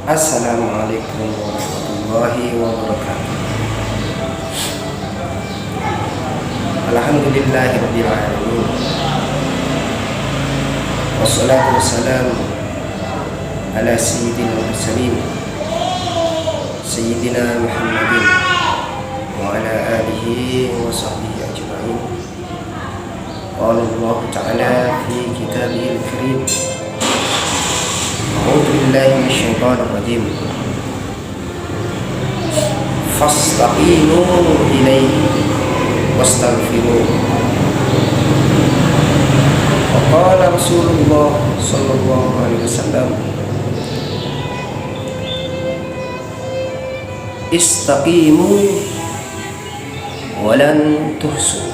Assalamualaikum warahmatullahi wabarakatuh. Alhamdulillahirabbil alamin. Wassalatu wassalamu ala sayyidil mursalin sayyidina Muhammadin wa ala alihi wa sahbihi ajma'in. Qala Allah ta'ala fi kitabihil karim. A'udzu billahi minasyaitonir rajim. Fastaqimu ilaihi wastaghfiruh. Qala Rasulullah sallallahu alaihi wasallam, istaqimu walan tuhsu.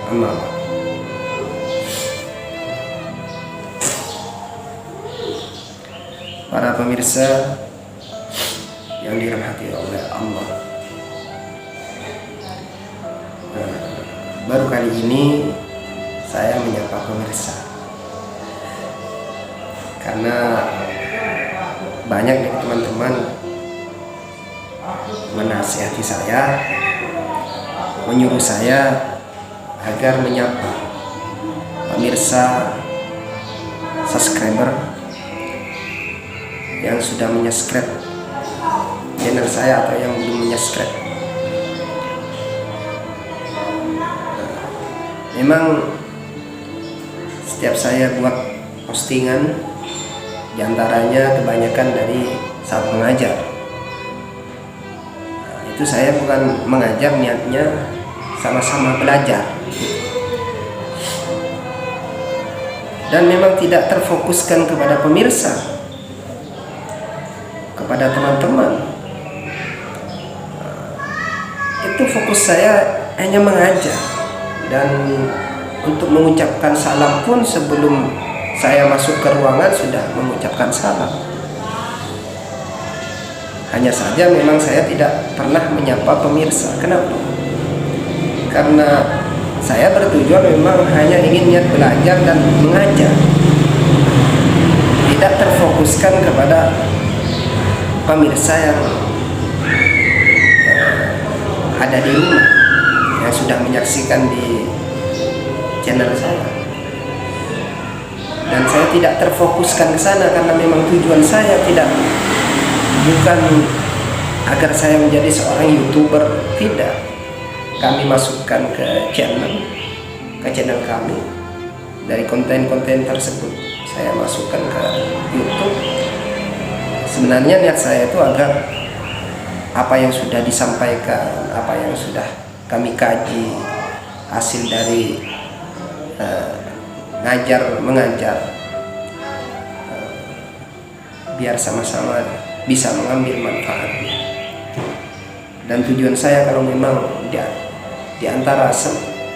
Amma para pemirsa yang dirahmati oleh Allah, baru kali ini saya menyapa pemirsa karena banyak dari teman-teman menasihati saya, menyuruh saya agar menyapa pemirsa subscriber yang sudah menyubscribe channel saya atau yang belum menyubscribe. Memang setiap saya buat postingan, diantaranya kebanyakan dari saat mengajar. Itu saya bukan mengajar, niatnya sama-sama belajar. Dan memang tidak terfokuskan kepada pemirsa, kepada teman-teman. Itu fokus saya hanya mengajar. Dan untuk mengucapkan salam pun sebelum saya masuk ke ruangan sudah mengucapkan salam. Hanya saja memang saya tidak pernah menyapa pemirsa. Kenapa? Karena saya bertujuan memang hanya ingin niat belajar dan mengajar, tidak terfokuskan kepada pemirsa yang ada di rumah, yang sudah menyaksikan di channel saya. Dan saya tidak terfokuskan ke sana karena memang tujuan saya bukan agar saya menjadi seorang YouTuber, tidak. Kami masukkan ke channel kami. Dari konten-konten tersebut saya masukkan ke YouTube. Sebenarnya niat saya itu agar apa yang sudah disampaikan, apa yang sudah kami kaji, hasil dari mengajar, biar sama-sama bisa mengambil manfaatnya. Dan tujuan saya kalau memang di antara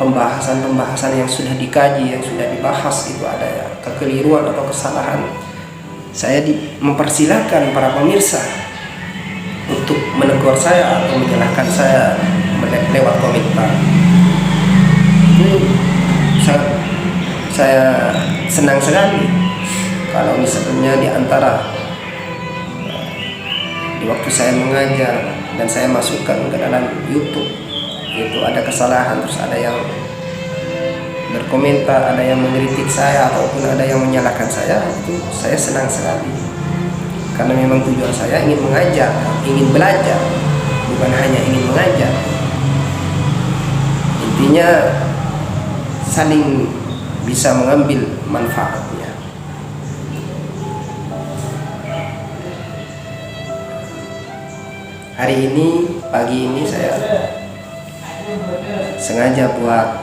pembahasan yang sudah dikaji, yang sudah dibahas itu ada kekeliruan atau kesalahan, saya mempersilahkan para pemirsa untuk menegur saya atau menyalahkan saya lewat komentar. Ini saya senang sekali kalau misalnya di antara di waktu saya mengajar dan saya masukkan ke dalam YouTube itu ada kesalahan, terus ada yang berkomentar, ada yang mengkritik saya ataupun ada yang menyalahkan saya, itu saya senang sekali. Karena memang tujuan saya ingin mengajar, ingin belajar, bukan hanya ingin mengajar. Intinya saling bisa mengambil manfaatnya. Hari ini, pagi ini saya sengaja buat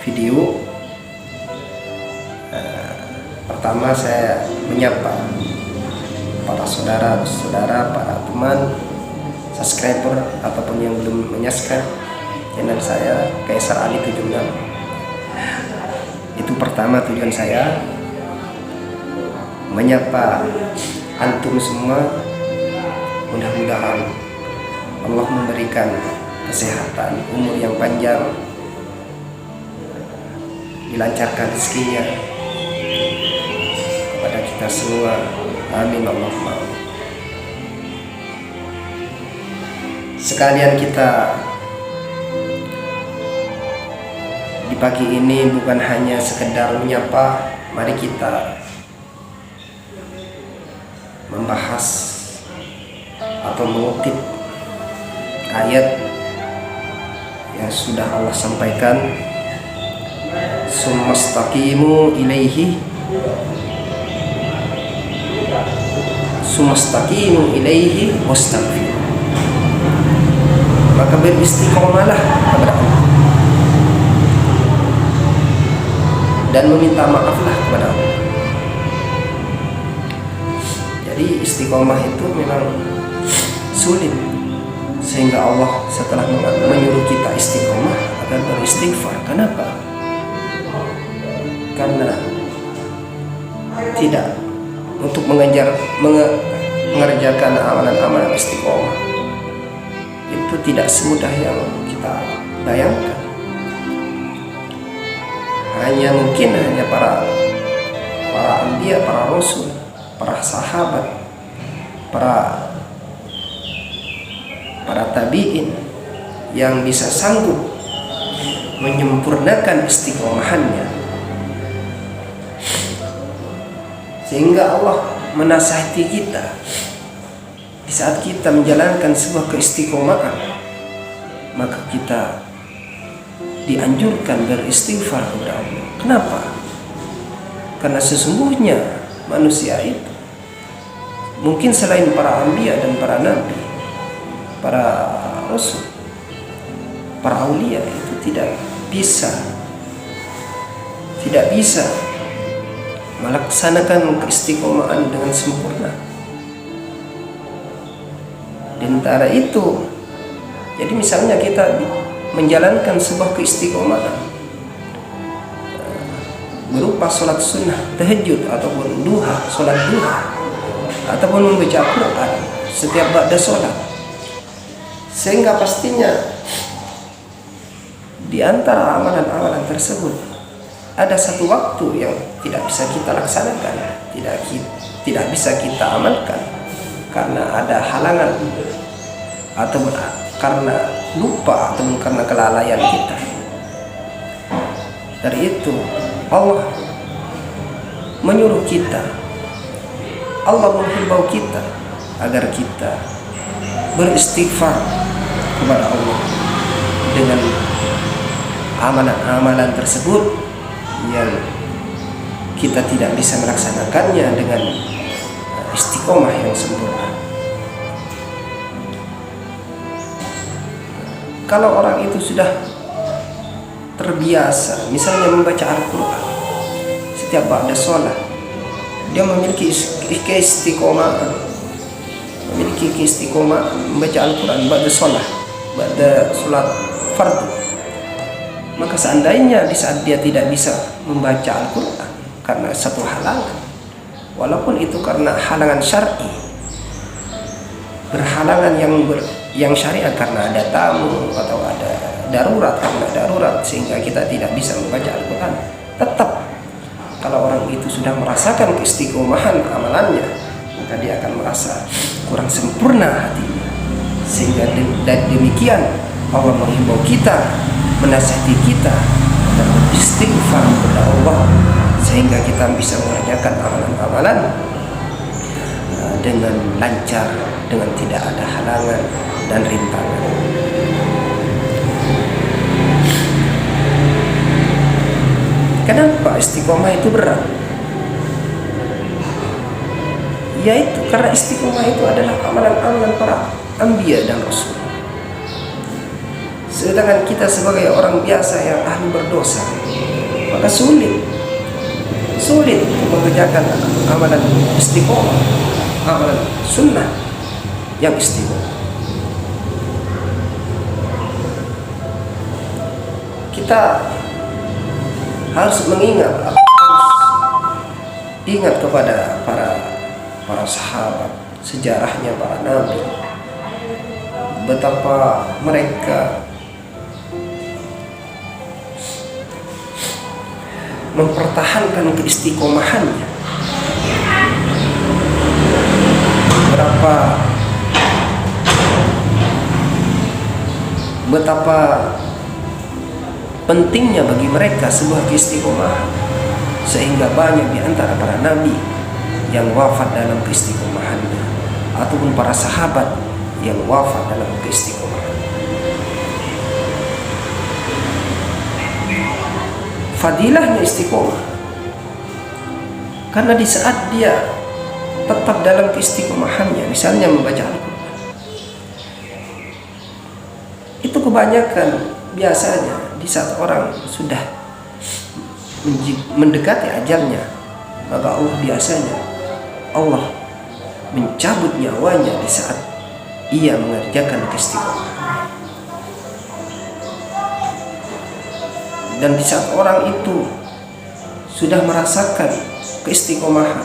video. Pertama saya menyapa para saudara-saudara, para teman subscriber ataupun yang belum menyubscribe channel saya, Kaisar Ali 76. Itu pertama tujuan saya, menyapa antum semua. Mudah-mudahan Allah memberikan kesehatan, umur yang panjang, dilancarkan rezekinya kepada kita semua. Amin Allahumma amin. Sekalian kita di pagi ini bukan hanya sekedar menyapa, mari kita membahas atau mengutip ayat yang sudah Allah sampaikan, sumastaqimu ilaihi wastaghfir, maka beristiqomalah kepada Allah dan meminta maaflah kepada Allah. Jadi istiqomah itu memang sulit, sehingga Allah setelah menyuruh kita istiqomah akan beristighfar. Kenapa? Karena tidak untuk mengerjakan amalan-amalan istiqomah itu tidak semudah yang kita bayangkan. Mungkin hanya para anbiya, para rasul, para sahabat, para tabi'in yang bisa sanggup menyempurnakan istiqomahannya, sehingga Allah menasihati kita di saat kita menjalankan sebuah keistiqomahan, maka kita dianjurkan beristighfar kepada Allah. Kenapa? Karena sesungguhnya manusia itu mungkin selain para anbiya dan para nabi, para rasul, para aulia itu tidak bisa melaksanakan keistiqomahan dengan sempurna. Di antara itu, jadi misalnya kita menjalankan sebuah keistiqomahan berupa sholat sunnah, tahajud ataupun duha, sholat duha, ataupun membaca Al-Quran setiap ba'da sholat, sehingga pastinya di antara amalan-amalan tersebut ada satu waktu yang tidak bisa kita laksanakan, tidak bisa kita amalkan karena ada halangan atau karena lupa atau karena kelalaian kita. Dari itu Allah menyuruh kita, Allah menghimbau kita agar kita beristighfar kepada Allah dengan amalan-amalan tersebut yang kita tidak bisa melaksanakannya dengan istiqomah yang sempurna. Kalau orang itu sudah terbiasa misalnya membaca Al-Quran setiap ba'da sholat, dia memiliki keistiqomahan membaca Al-Quran ba'da sholat fardu, maka seandainya di saat dia tidak bisa membaca Al-Quran karena satu halangan, walaupun itu karena halangan syar'i, berhalangan yang syariat karena ada tamu atau ada darurat, sehingga kita tidak bisa membaca Al-Quran, tetap kalau orang itu sudah merasakan keistiqomahan amalannya, maka dia akan merasa kurang sempurna hatinya. Sehingga demikian Allah menghimbau kita, menasihati kita dan beristighfar kepada Allah, sehingga kita bisa mengerjakan amalan-amalan dengan lancar, dengan tidak ada halangan dan rintangan. Kenapa istiqomah itu berat? Yaitu karena istiqomah itu adalah amalan-amalan para anbiya dan rasul. Sedangkan kita sebagai orang biasa yang ahli berdosa, maka sulit untuk mengerjakan amalan istiqomah, amalan sunnah yang istiqomah. Kita harus ingat kepada para sahabat, sejarahnya para nabi, betapa mereka mempertahankan keistiqomahannya betapa pentingnya bagi mereka sebuah keistiqomahan, sehingga banyak di antara para nabi yang wafat dalam keistiqomahannya, ataupun para sahabat yang wafat dalam keistiqomahan. Fadilahnya istiqomah, karena di saat dia tetap dalam keistiqomahannya, misalnya membaca Al-Quran, itu kebanyakan biasanya di saat orang sudah mendekati ajalnya, maka Allah mencabut nyawanya di saat ia mengerjakan keistiqomahan. Dan di saat orang itu sudah merasakan keistiqomahan,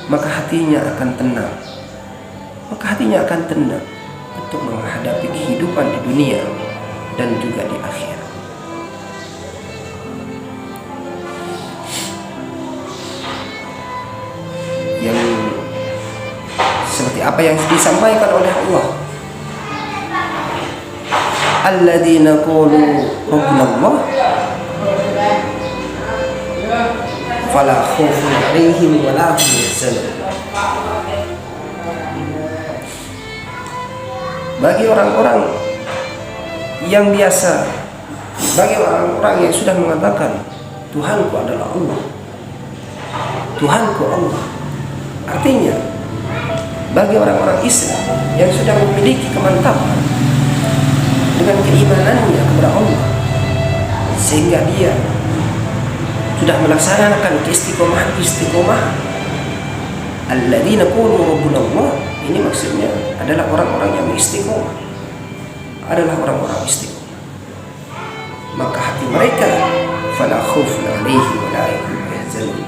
maka hatinya akan tenang. Untuk menghadapi kehidupan di dunia dan juga di akhirat. Yang seperti apa yang disampaikan oleh Allah, alladzina qalu rabbuna Allah fala khaufun 'alaihim wa la hum yahzanun. Bagi orang-orang yang biasa, bagi orang-orang yang sudah mengatakan Tuhanku adalah Allah, Tuhanku Allah, artinya bagi orang-orang Islam yang sudah memiliki kemantapan dengan keimanannya kepada Allah, sehingga dia sudah melaksanakan istiqomah, alladzina qalu rabbuna Allah, ini maksudnya adalah orang-orang yang istiqomah, maka hati mereka fala khaufun 'alaihim wa la hum yahzanun,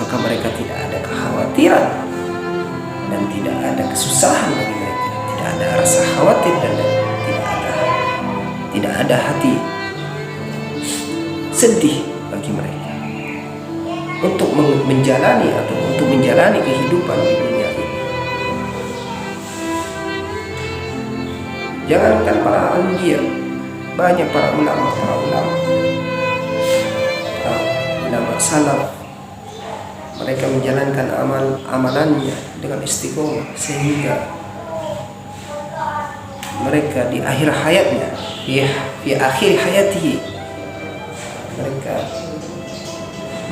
maka mereka tidak ada kekhawatiran dan tidak ada kesusahan bagi mereka, tidak ada rasa khawatir dan tidak ada hati sedih bagi mereka untuk menjalani kehidupan di dunia ini. Jangankan para anbiya, banyak para ulama salaf, mereka menjalankan amalannya dengan istiqomah, sehingga mereka di akhir hayatnya, di akhir hayatihi, mereka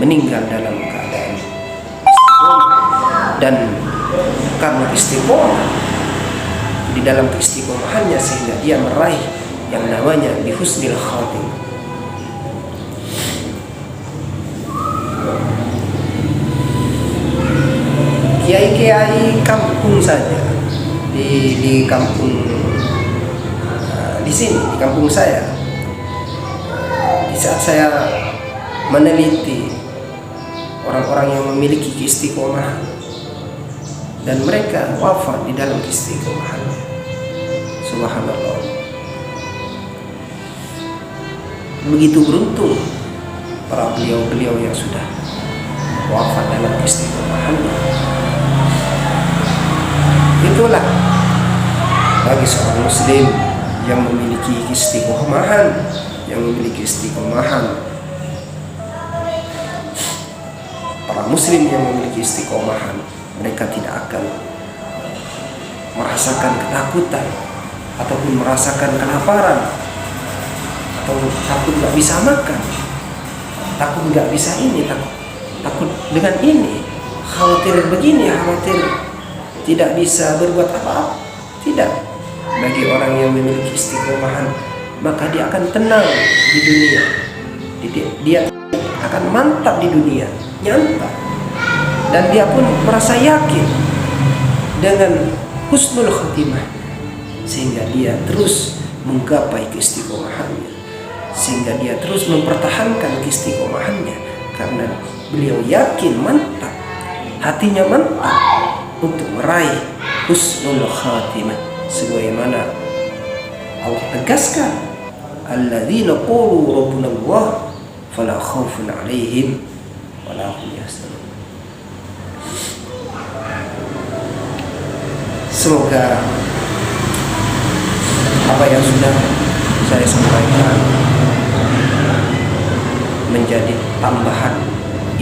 meninggal dalam keadaan istiqomah. Dan karena istiqomah, di dalam keistiqomahannya, sehingga dia meraih yang namanya bihusnil khatimah. Kiai-kiai kampung saja di kampung di sini, di kampung saya, di saat saya meneliti orang-orang yang memiliki keistiqomahan dan mereka wafat di dalam keistiqomahan, subhanallah, begitu beruntung para beliau-beliau yang sudah wafat dalam keistiqomahan. Itulah bagi seorang muslim yang memiliki istiqomahan, para muslim yang memiliki istiqomahan, mereka tidak akan merasakan ketakutan ataupun merasakan kelaparan, atau takut nggak bisa makan, takut nggak bisa ini, takut dengan ini, khawatir begini, khawatir tidak bisa berbuat apa-apa. Tidak. Bagi orang yang memiliki istiqomahan, maka dia akan tenang di dunia, dia akan mantap di dunia, nyantai, dan dia pun merasa yakin dengan husnul khatimah, sehingga dia terus menggapai keistiqomahannya, sehingga dia terus mempertahankan keistiqomahannya, karena beliau yakin, mantap, hatinya mantap untuk meraih husnul khatimah, sebagaimana Allah tegaskan, alladzina qalu rabbuna Allah fala khaufun 'alaihim wa la hum yahzanun. Semoga apa yang sudah saya sampaikan menjadi tambahan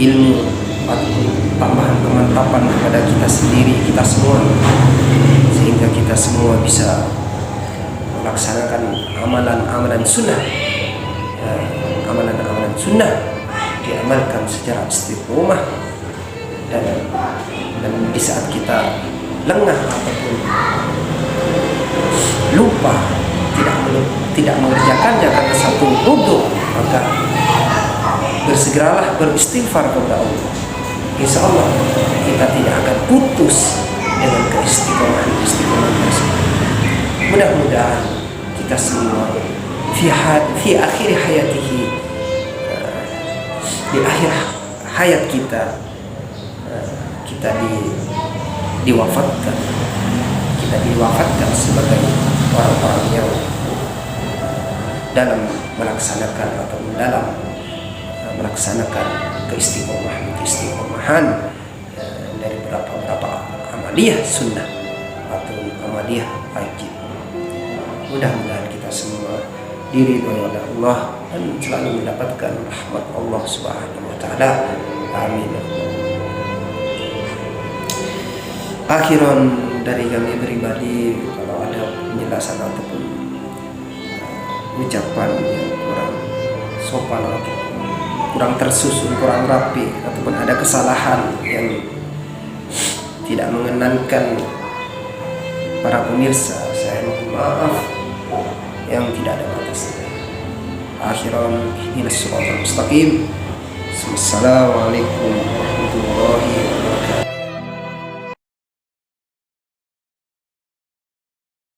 ilmu atau tambahan kemantapan kepada kita sendiri, kita semua, sehingga kita semua bisa melaksanakan amalan-amalan sunnah, amalan-amalan sunnah diamalkan secara istiqomah, dan di saat kita lengah ataupun lupa tidak mengerjakannya karena satu udhur, maka bersegeralah beristighfar kepada Allah. Insya Allah kita tidak akan putus dengan keistiqomahan tersebut. Mudah-mudahan kita semua fi akhir hayatihi, di akhir hayat kita, kita diwafatkan sebagai orang-orang yang dalam melaksanakan keistiqomahan dari beberapa amaliyah sunnah atau amaliyah wajib. Mudah-mudahan kita semua diridhoi oleh Allah dan selalu mendapatkan rahmat Allah Subhanahu wa taala. Amin. Akhiran dari kami pribadi, kalau ada penjelasan ataupun ucapan yang kurang sopan atau kurang tersusun, kurang rapi, ataupun ada kesalahan yang tidak mengenankan para pemirsa, saya mohon maaf yang tidak ada batasnya. Akhiran ihdinas siratal mustaqim. Assalamualaikum